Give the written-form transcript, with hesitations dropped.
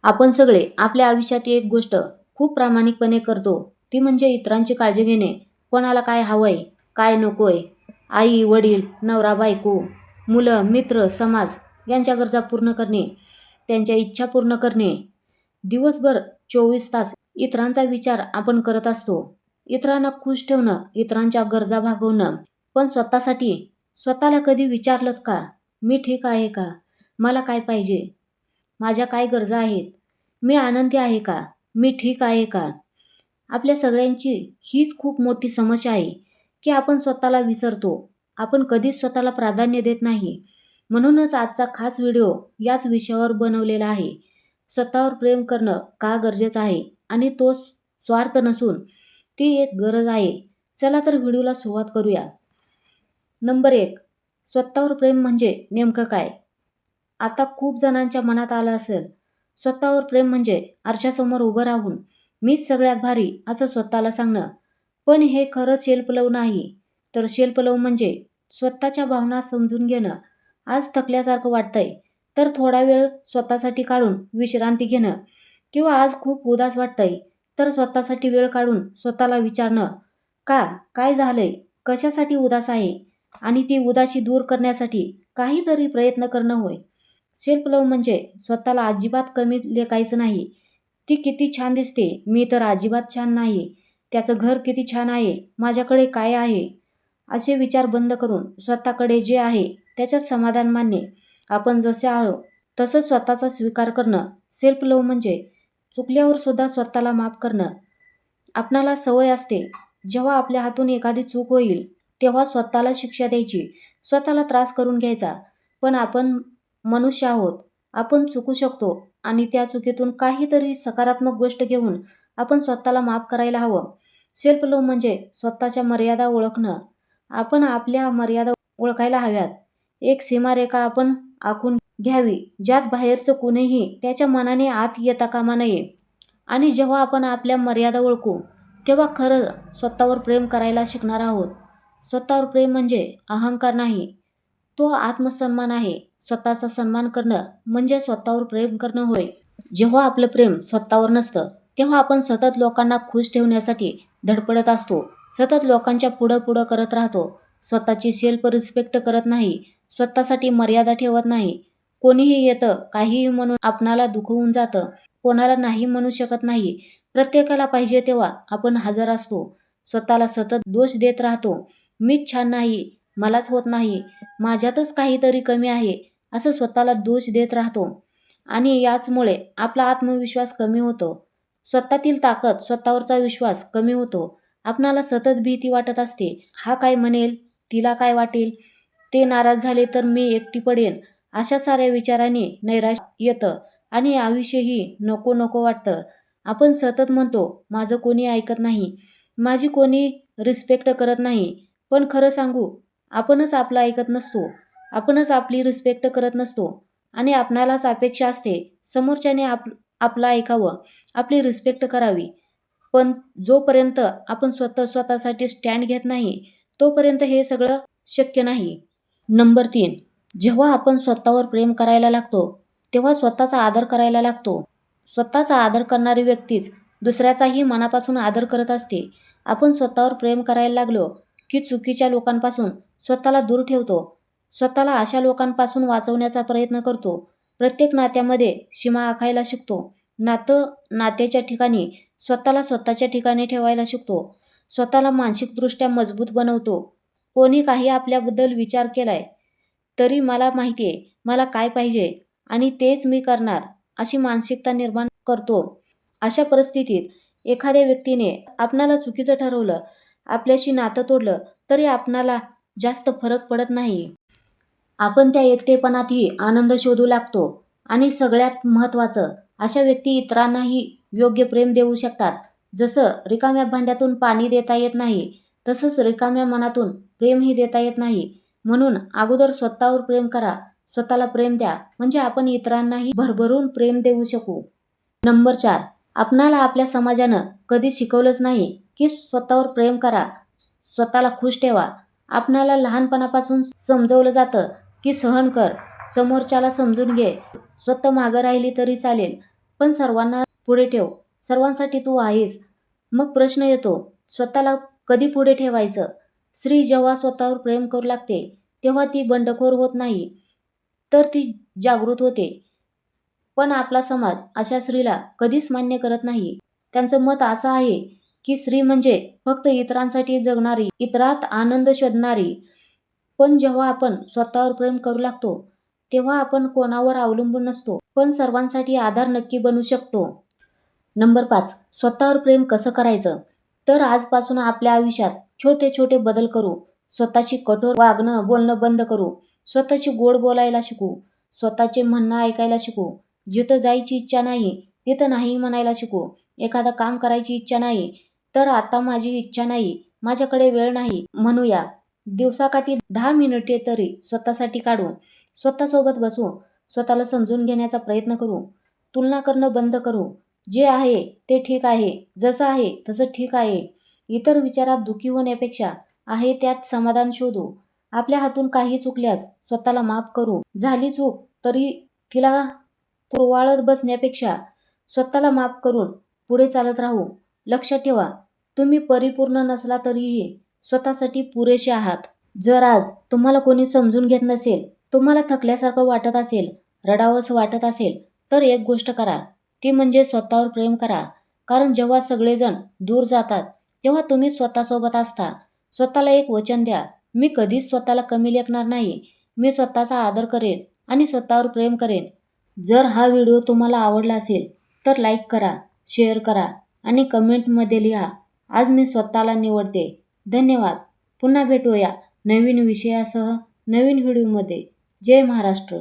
आपण सगळे आपल्या आयुष्यात एक गोष्ट खूप प्रामाणिकपणे करतो, ती म्हणजे इतरांची काळजी घेणे. कोणाला काय हवंय, काय नकोय, आई वडील, नवरा बायको, मुलं, मित्र, समाज यांच्या गरजा पूर्ण करणे, त्यांच्या इच्छा पूर्ण करणे. दिवसभर 24 तास इतरांचा विचार आपण करत असतो. इतरांना खुश ठेवणं, इतरांच्या गरजा भागवणं. पण स्वतःला कधी विचारलत का, मी ठीक आहे का? मला काय पाहिजे? माझ्या काय गरजा आहेत? मी आनंदी आहे का? मी ठीक आहे का? आपल्या सगळ्यांची हीच खूप मोठी समस्या आहे की आपण स्वतःला विसरतो. आपण कधीच स्वतःला प्राधान्य देत नाही. म्हणूनच आजचा खास व्हिडिओ याच विषयावर बनवलेला आहे. स्वतःवर प्रेम करणं का गरजेचं आहे आणि तो स्वार्थ नसून ती एक गरज आहे. चला तर व्हिडिओला सुरुवात करूया. नंबर 1. स्वतःवर प्रेम म्हणजे नेमकं काय? आता खूप जणांच्या मनात आलं असेल, स्वतःवर प्रेम म्हणजे आरशासमोर उभं राहून मीच सगळ्यात भारी असं स्वतःला सांगणं. पण हे खरं सेल्फ लव्ह नाही. तर सेल्फ लव्ह म्हणजे स्वतःच्या भावना समजून घेणं. आज थकल्यासारखं वाटतंय तर थोडा वेळ स्वतःसाठी काढून विश्रांती घेणं, किंवा आज खूप उदास वाटतंय तर स्वतःसाठी वेळ काढून स्वतःला विचारणं, का, काय झालंय, कशासाठी उदास आहे, आणि ती उदासी दूर करण्यासाठी काहीतरी प्रयत्न करणं होय. सेल्फ लव्ह म्हणजे स्वतःला अजिबात कमी लेखायचं नाही. ती किती छान दिसते, मी तर अजिबात छान नाही. त्याचं घर किती छान आहे, माझ्याकडे काय आहे, असे विचार बंद करून स्वतःकडे जे आहे त्याच्यात समाधान मानणे. आपण जसे आहोत तसं स्वतःचा स्वीकार करणं. सेल्फ लव्ह म्हणजे चुकल्यावर सुद्धा स्वतःला माफ करणं. आपणाला सवय असते, जेव्हा आपल्या हातून एखादी चूक होईल तेव्हा स्वतःला शिक्षा द्यायची, स्वतःला त्रास करून घ्यायचा. पण आपण मनुष्य आहोत, आपण चुकू शकतो आणि त्या चुकीतून काहीतरी सकारात्मक गोष्ट घेऊन आपण स्वतःला माफ करायला हवं. सेल्फ लव्ह म्हणजे स्वतःच्या मर्यादा ओळखणं. आपण आपल्या मर्यादा ओळखायला हव्यात. एक सीमारेखा आपण आखून घ्यावी, ज्यात बाहेरचं कुणीही त्याच्या मनाने आत येता कामा नये. आणि जेव्हा आपण आपल्या मर्यादा ओळखू तेव्हा खरं स्वतःवर प्रेम करायला शिकणार आहोत. स्वतःवर प्रेम म्हणजे अहंकार नाही, तो आत्मसन्मान आहे. स्वतःचा सन्मान करणं म्हणजे स्वतःवर प्रेम करणं होय. जेव्हा आपलं प्रेम स्वतःवर नसतं तेव्हा आपण सतत लोकांना खुश ठेवण्यासाठी धडपडत असतो. सतत लोकांच्या पुढं पुढं करत राहतो. स्वतःची सेल्फ रिस्पेक्ट करत नाही, स्वतःसाठी मर्यादा ठेवत नाही. कोणीही येतं काहीही म्हणून आपणाला दुखवून जातं. कोणाला नाही म्हणू शकत नाही. प्रत्येकाला पाहिजे तेव्हा आपण हजर असतो. स्वतःला सतत दोष देत राहतो. मीच छान नाही, मलाच होत नाही, माझ्यातच काहीतरी कमी आहे, असं स्वतःला दोष देत राहतो. आणि याचमुळे आपला आत्मविश्वास कमी होतो. स्वतःतील ताकद, स्वतःवरचा विश्वास कमी होतो. आपणाला सतत भीती वाटत असते. हा काय म्हणेल, तिला काय वाटेल, ते नाराज झाले तर मी एकटी पडेन, अशा साऱ्या विचाराने नैराश्य येतं आणि आयुष्यही नको नको वाटतं. आपण सतत म्हणतो, माझं कोणी ऐकत नाही, माझी कोणी रिस्पेक्ट करत नाही. पण खरं सांगू, आपणच आपलं ऐकत नसतो, आपणच आपली रिस्पेक्ट करत नसतो आणि आपणालाच अपेक्षा असते समोरच्याने आपलं ऐकावं, आपली रिस्पेक्ट करावी. पण जोपर्यंत आपण स्वतःसाठी स्टँड घेत नाही तोपर्यंत हे सगळं शक्य नाही. नंबर 3. जेव्हा आपण स्वतःवर प्रेम करायला लागतो तेव्हा स्वतःचा आदर करायला लागतो. स्वतःचा आदर करणारी व्यक्तीच दुसऱ्याचाही मनापासून आदर करत असते. आपण स्वतःवर प्रेम करायला लागलो की चुकीच्या लोकांपासून स्वतःला दूर ठेवतो. स्वतःला अशा लोकांपासून वाचवण्याचा प्रयत्न करतो. प्रत्येक नात्यामध्ये सीमा आखायला शिकतो. नात्याच्या ठिकाणी स्वतःला स्वतःच्या ठिकाणी ठेवायला शिकतो. स्वतःला मानसिकदृष्ट्या मजबूत बनवतो. कोणी काही आपल्याबद्दल विचार केलाय तरी मला माहिती आहे मला काय पाहिजे आणि तेच मी करणार, अशी मानसिकता निर्माण करतो. अशा परिस्थितीत एखाद्या व्यक्तीने आपणाला चुकीचं ठरवलं, आपल्याशी नातं तोडलं तरी आपणाला जास्त फरक पडत नाही. आपण त्या एकटेपणातही आनंद शोधू लागतो. आणि सगळ्यात महत्त्वाचं, अशा व्यक्ती इतरांनाही योग्य प्रेम देऊ शकतात. जसं रिकाम्या भांड्यातून पाणी देता येत नाही, तसंच रिकाम्या मनातून प्रेमही देता येत नाही. म्हणून अगोदर स्वतःवर प्रेम करा, स्वतःला प्रेम द्या, म्हणजे आपण इतरांनाही भरभरून प्रेम देऊ शकू. नंबर 4. आपणाला आपल्या समाजानं कधी शिकवलंच नाही की स्वतःवर प्रेम करा, स्वतःला खुश ठेवा. आपणाला लहानपणापासून समजवलं जातं की सहन कर, समोरच्याला समजून घे, स्वतः मागं राहिली तरी चालेल. पण सर्वांना पुढे ठेव. सर्वांसाठी तू आहेस. मग प्रश्न येतो, स्वतःला कधी पुढे ठेवायचं? स्त्री जेव्हा स्वतःवर प्रेम करू लागते तेव्हा ती बंडखोर होत नाही, तर ती जागृत होते. पण आपला समाज अशा स्त्रीला कधीच मान्य करत नाही. त्यांचं मत असं आहे की स्त्री म्हणजे फक्त इतरांसाठी जगणारी, इतरात आनंद शोधणारी. पण जेव्हा आपण स्वतःवर प्रेम करू लागतो तेव्हा आपण कोणावर अवलंबून नसतो, पण सर्वांसाठी आधार नक्की बनू शकतो. नंबर 5. स्वतःवर प्रेम कसं करायचं? तर आजपासून आपल्या आयुष्यात छोटे छोटे बदल करू. स्वतःशी कठोर वागणं बोलणं बंद करू. स्वतःशी गोड बोलायला शिकू. स्वतःचे म्हणणं ऐकायला शिकू. जिथं जायची इच्छा नाही तिथं नाही म्हणायला शिकू. एखादं काम करायची इच्छा नाही तर आता माझी इच्छा नाही, माझ्याकडे वेळ नाही म्हणूया. दिवसाकाठी 10 मिनिटे तरी स्वतःसाठी काढू. स्वतःसोबत बसू. स्वतःला समजून घेण्याचा प्रयत्न करू. तुलना करणं बंद करू. जे आहे ते ठीक आहे, जसं आहे तसं ठीक आहे. इतर विचारात दुखी होण्यापेक्षा आहे त्यात समाधान शोधू. आपल्या हातून काही चुकल्यास स्वतःला माफ करू. झाली चूक तरी तिला कुरवाळत बसण्यापेक्षा स्वतःला माफ करून पुढे चालत राहू. लक्षात ठेवा, तुम्ही परिपूर्ण नसला तरीही स्वतःसाठी पुरेसे आहात. जर आज तुम्हाला कोणी समजून घेत नसेल, तुम्हाला थकल्यासारखं वाटत असेल, रडावंसं वाटत असेल, तर एक गोष्ट करा, ती म्हणजे स्वतःवर प्रेम करा. कारण जेव्हा सगळेजण दूर जातात तेव्हा तुम्ही स्वतःसोबत असता. स्वतःला एक वचन द्या, मी कधीच स्वतःला कमी लेखणार नाही. मी स्वतःचा आदर करेन आणि स्वतःवर प्रेम करेन. जर हा व्हिडिओ तुम्हाला आवडला असेल तर लाईक करा, शेअर करा आणि कमेंटमध्ये लिहा, आज मी स्वतःला निवडते. धन्यवाद. पुन्हा भेटूया नवीन विषयासह नवीन व्हिडिओमध्ये. जय महाराष्ट्र.